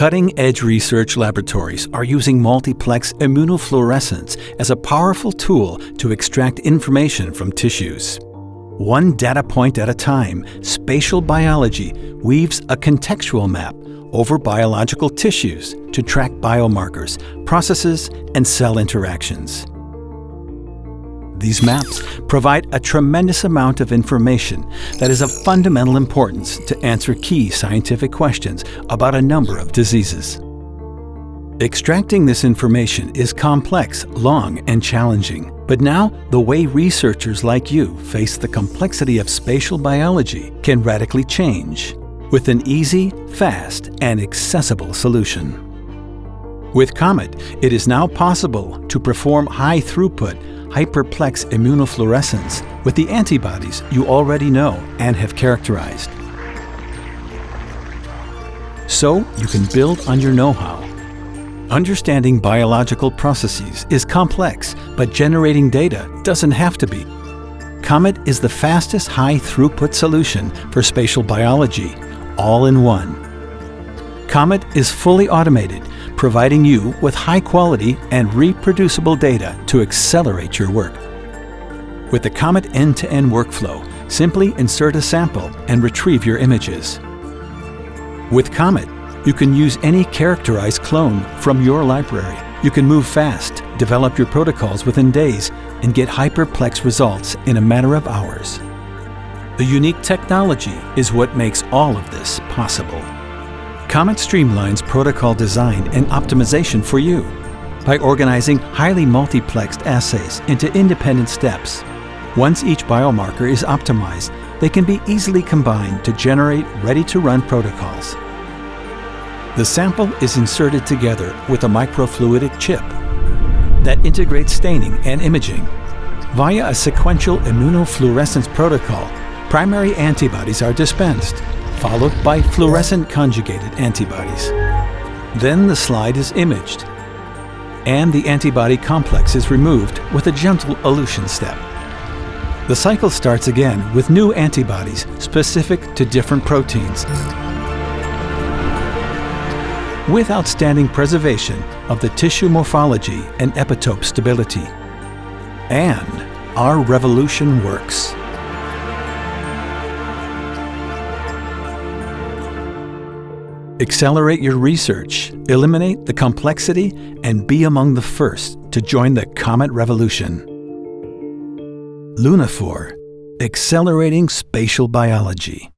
Cutting-edge research laboratories are using multiplex immunofluorescence as a powerful tool to extract information from tissues. One data point at a time, spatial biology weaves a contextual map over biological tissues to track biomarkers, processes, and cell interactions. These maps provide a tremendous amount of information that is of fundamental importance to answer key scientific questions about a number of diseases. Extracting this information is complex, long, and challenging. But now, the way researchers like you face the complexity of spatial biology can radically change with an easy, fast, and accessible solution. With COMET, it is now possible to perform high-throughput, hyperplex immunofluorescence with the antibodies you already know and have characterized. So you can build on your know-how. Understanding biological processes is complex, but generating data doesn't have to be. COMET is the fastest high-throughput solution for spatial biology, all in one. COMET is fully automated, providing you with high-quality and reproducible data to accelerate your work. With the COMET end-to-end workflow, simply insert a sample and retrieve your images. With COMET, you can use any characterized clone from your library. You can move fast, develop your protocols within days, and get hyperplex results in a matter of hours. The unique technology is what makes all of this possible. COMET streamlines protocol design and optimization for you by organizing highly multiplexed assays into independent steps. Once each biomarker is optimized, they can be easily combined to generate ready-to-run protocols. The sample is inserted together with a microfluidic chip that integrates staining and imaging. Via a sequential immunofluorescence protocol, primary antibodies are dispensed, followed by fluorescent conjugated antibodies. Then the slide is imaged, and the antibody complex is removed with a gentle elution step. The cycle starts again with new antibodies specific to different proteins, with outstanding preservation of the tissue morphology and epitope stability. And our revolution works. Accelerate your research, eliminate the complexity, and be among the first to join the COMET revolution. Lunaphore, accelerating spatial biology.